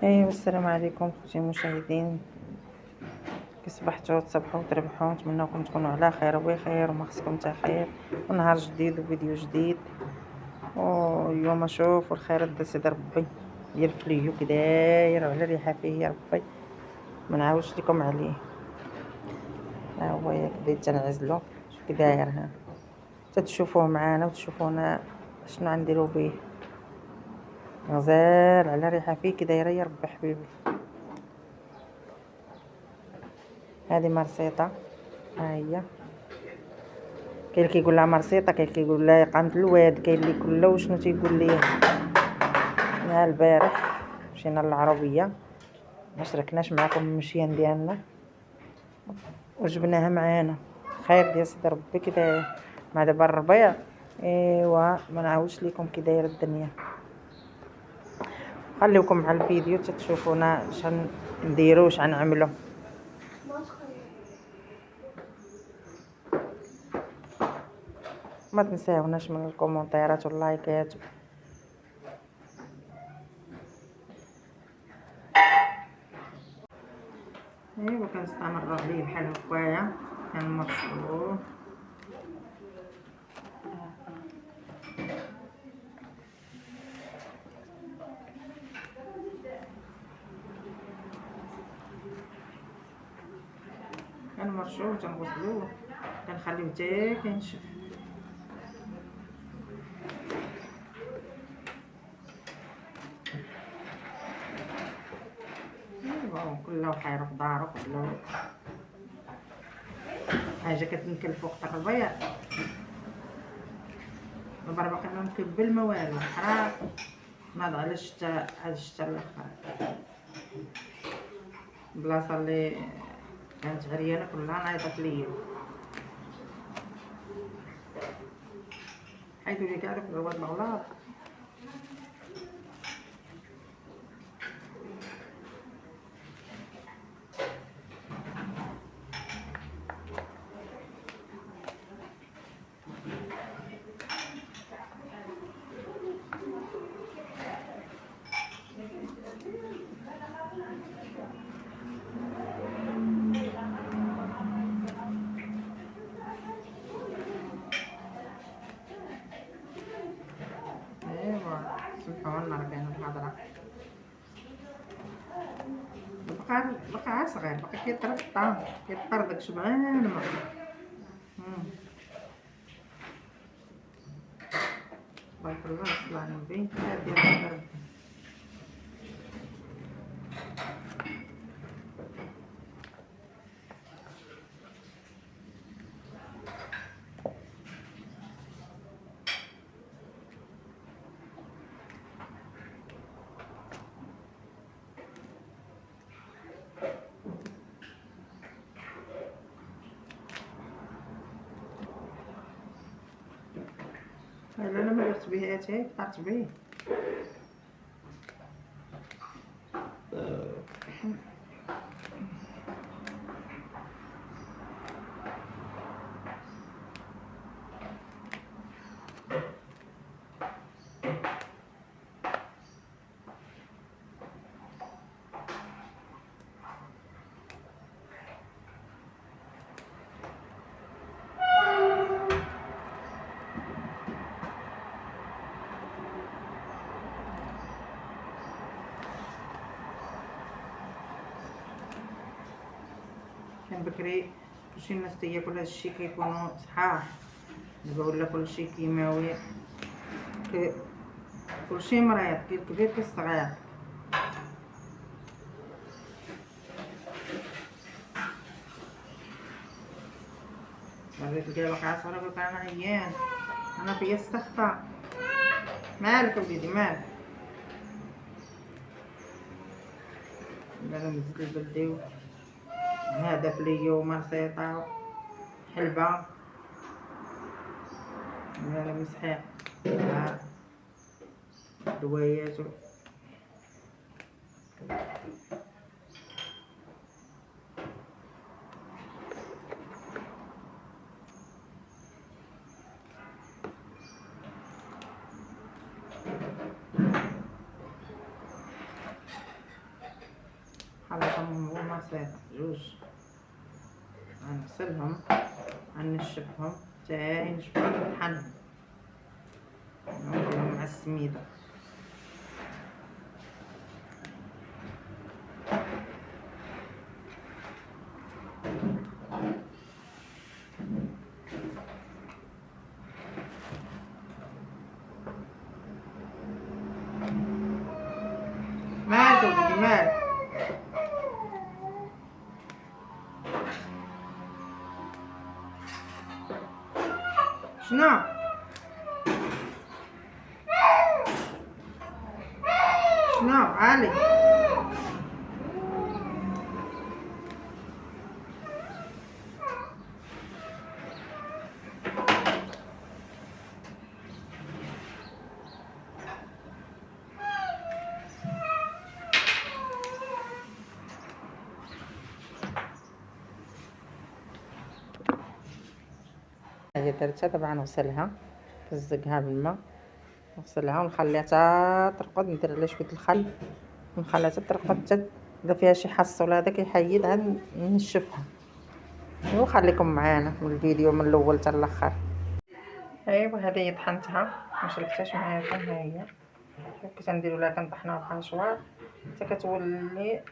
ايوا السلام عليكم خوتي المشاهدين. كي صبحتوا تصبحوا وتربحوا، نتمنىكم تكونوا على خير وبخير وما خصكم تا خير، ونهار جديد وفيديو جديد. واليوم شوفوا الخير دا سيدي ربي ديال الفليو كي داير وعلى الريحه فيه يا ربي ما نعاودش لكم عليه. ها هو ياك بديت تنعزلو شوف كي داير، ها تتشوفوه معانا وتشوفونا شنو غنديرو بيه. غزال على الريحه فيه كي دايره يا ربي حبيبي. هذه مرسيطه، ها هي. كاين اللي كيقول لها مرسيطه، كاين اللي كيقول لها قامة الواد، كاين اللي كله وشنو تيقول ليه. نهار البارح مشينا للعربيه، ما شاركناش معكم المشيان ديالنا وجبناها معانا. خير ديال سيدي ربي كي داير مع دابا الربيع. ايوا ما نعاودش لكم كي دايره الدنيا. خليكم مع الفيديو تتشوفونا شن نديرو واش غنعملو. ما تنساوناش من الكومونتيرات واللايكات. ايوا كنستمروا عليه بحال هكايا كنمرشوه. كنمرشوه وتنغسلوه، كنخليوه حتى كينشف. ايوا كل وحير في دارو، كل حاجه كتنكلفو وقت الربيع. دابا باقي ما مكبل ما والو، حرام ناض على الشتا، على الشتا الاخر. البلاصه اللي كانت عريانه كلها نايضت ليا، حيدوا لي كاع دوك الرواد الغلاط. ايوا سمحونا راه كاينه الهضره. بقى صغير، بقى كيطرطا كيطر داك شبعان ما. بارك الله صلى على النبي. هادي ربي. لا لا ما درت به اتاي، فطرت به. كان بكري كلشي الناس تياكل هادشي كيكونوا صحاح. دابا ولا كلشي كيماوي، كلشي مريض، كاين الكبير كاين الصغير. وريت لكاع باقي صغير كيقول انا عيان، انا فيا السخطه. مالك وليدي مالك؟ دابا نزيد البلدي هذا فليو مرسيطه حلبه هذا مسحيق دوايات. غنخلطهم هما صافي جوج، غنغسلهم غنشفهم حتى ينشفو ونطحنهم ونديرهم مع السميده. مالك ولدي مالك؟ شنو شنو علي؟ هي درتها دابا غنغسلها، كنزقها بالماء نغسلها ونخليها حتى ترقد، ندير عليها شويه الخل ونخليها حتى ترقد، حتى اذا فيها شي حص ولا هذا كيحيدها نشفها. وخليكم معانا من الفيديو من الاول حتى الاخر. ايوا هذه طحنتها ما شلفتهاش معاكم، ها هي كيف كنديروا لها، كنطحنوها بحال شوار حتى كتولي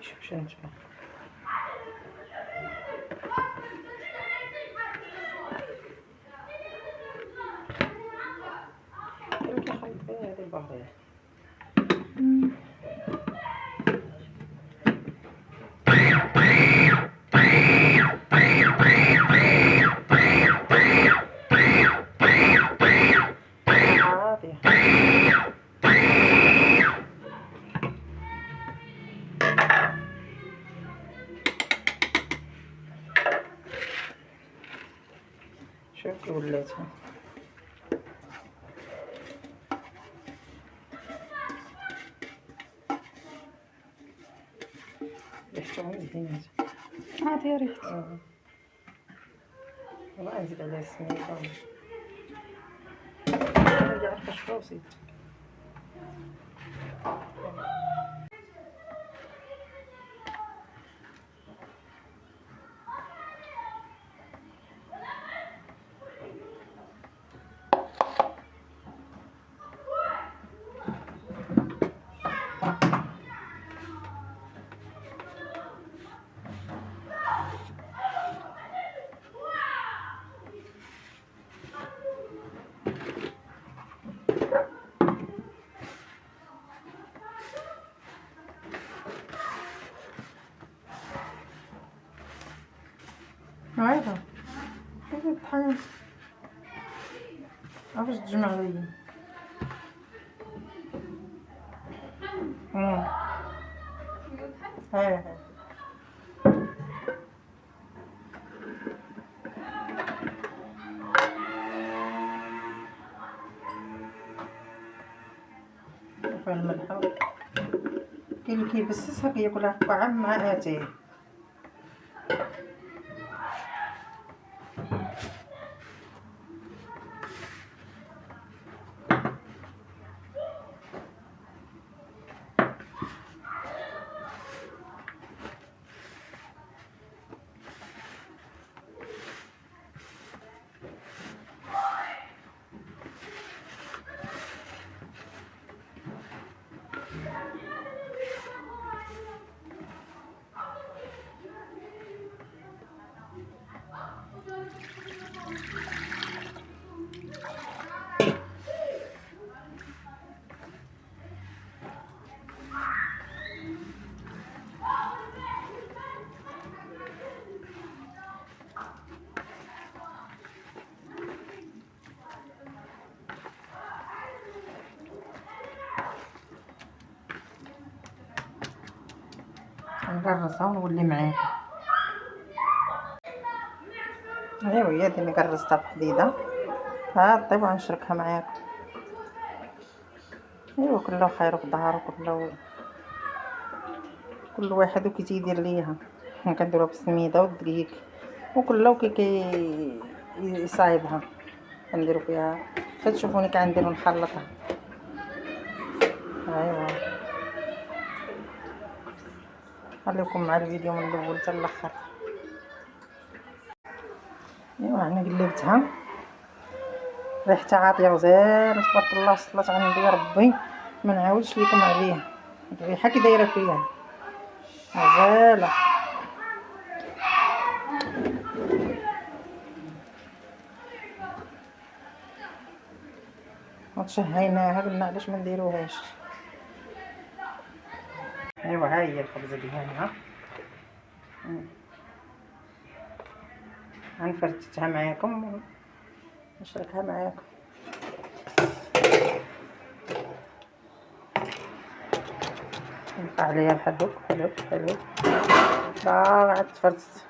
شوف نتبع. كنخلط بها هذه البهريه. شوف كي ولات ريحتهم زينات. هادي ريحتها والله نزيد عليها السميده اللي عارفه شكون وصيت. هايدا شوفي الطحين عرفتش تجمع ليا. هاي فيها الملح، كاين اللي كيبسسها كياكلها قاعة مع اتاي. نقرصها ونولي معاكم. ايوا هي اللي قرصتها بحديده، ها طيب غنشاركها معاكم. ايوا كله خير في دار، كل واحد وكي تيدير ليها. حنا كنديروها بالسميده والدقيق، وكله كي يصايبها كنديرو فيها. كتشوفوني كندير نخلطها. ايوا خليكم مع الفيديو من الاول حتى الاخر. ايوا انا قلبتها، ريحتها عاطيه وزينه تبارك الله، صلات على النبي ربي ما نعاودش لكم عليها. الريحه كي دايره فيها غزاله. وتشهيناها قلنا علاش ما نديروهاش. ايوا ها هي الخبزه ديالنا، غنفرتتها معاكم ونشاركها معاكم. نبقى عليها بحال هكا لا عاد تفرتت.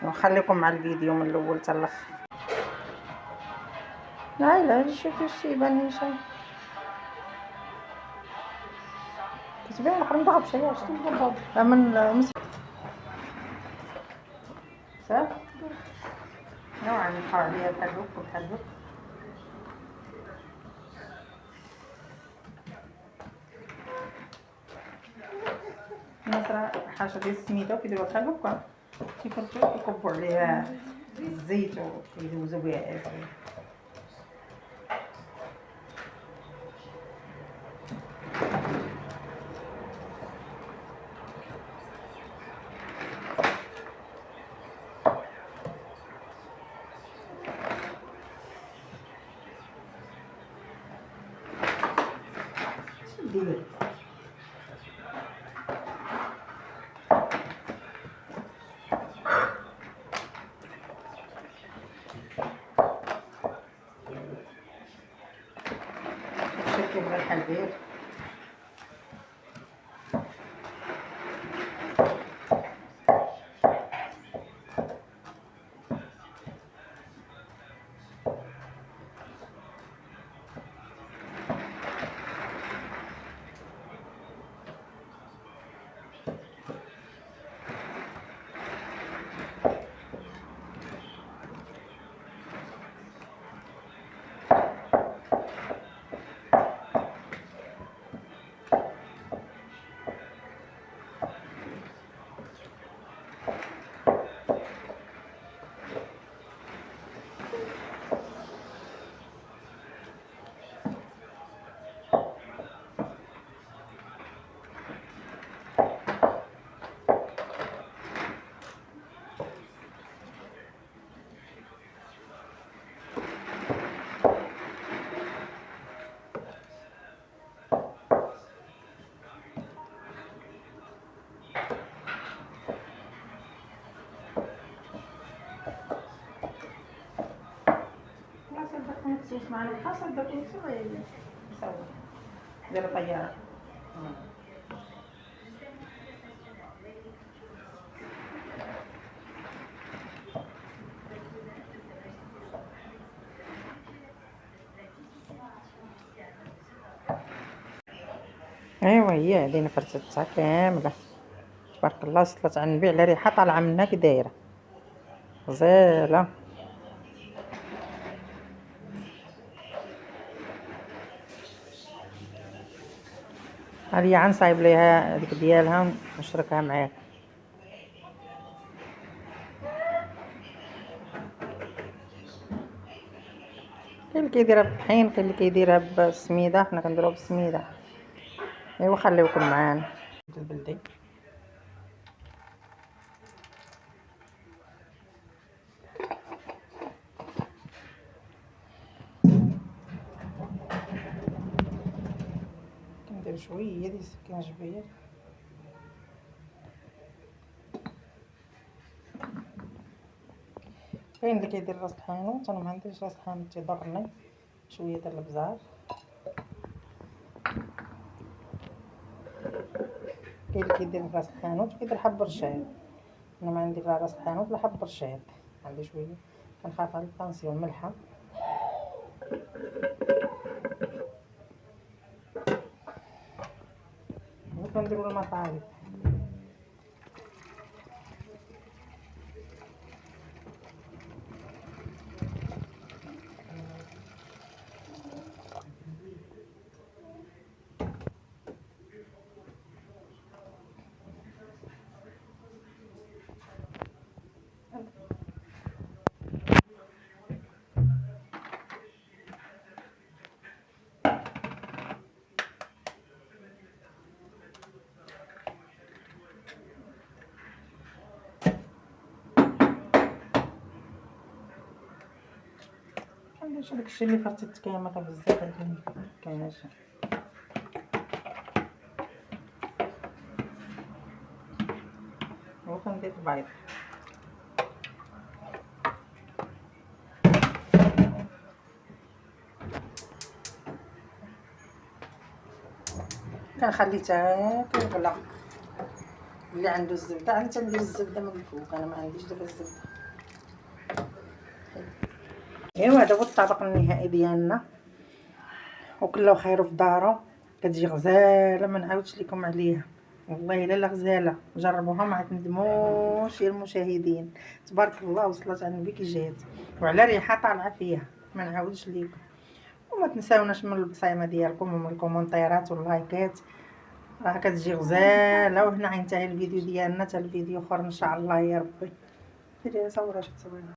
ونخليكم مع الفيديو من الاول حتى الاخر. لا شوفي الشي يبان شي كتبان الاخر نضرب شي شتي نضرب من صافي. نوعا نبقى عليها بحال هكا. الناس راه حاجه ديال السميده وكيديروها بحال هكا، تيفرطو ويكبوا عليها الزيت ويدوزو بها العيش. دير شكل بحال الحلبير. مخصوص معنا الحصل داك يسوي ديال طياره. ايوا هي هذه فرتتها كامله تبارك الله، صلات على النبي على ريحه طالعه منها كي دايره غزاله. هي غنصايب ليها هذيك ديالها ونشركها معاك. كاين اللي كيديرها بالطحين، كاين اللي كيديرها بالسميده، حنا كنديروها بالسميده. ايوا خليوكم معانا. البلدي كندير شويه ديال السكينجبير. كاين اللي كيدير راس الحانوت، انا ما عنديش راس الحانوت تيضرني. شويه ديال البزار، كاين اللي كيدير في راس الحانوت وكيدير حب رشاد. انا ما عندي لا راس الحانوت لا حب رشاد، عندي شويه كنخاف على الطنسيون ملحه. وكنديروا المطالب. كندير داكشي اللي فرتت كامل بزاف هادي كايناش. وكندير البيض. كنخلي حتى كيغلى. اللي عنده الزبده عاد تندير الزبده من الفوق، انا ما عنديش دابا الزبده. ايوا هذا هو الطبق النهائي ديالنا، وكله خير في دارو. كتجي غزاله ما نعاودش لكم عليها، والله الا غزاله. جربوها ما تندموش يا المشاهدين. تبارك الله وصلت عند النبي كي جات، وعلى ريحه طالعه فيها ما نعاودش لكم. وما تنساوناش من البصيمه ديالكم ومن الكومونتيرات واللايكات، راه كتجي غزاله. وهنا غينتهي الفيديو ديالنا، حتى الفيديو اخر ان شاء الله يا ربي. ديري صوره شي تصويره.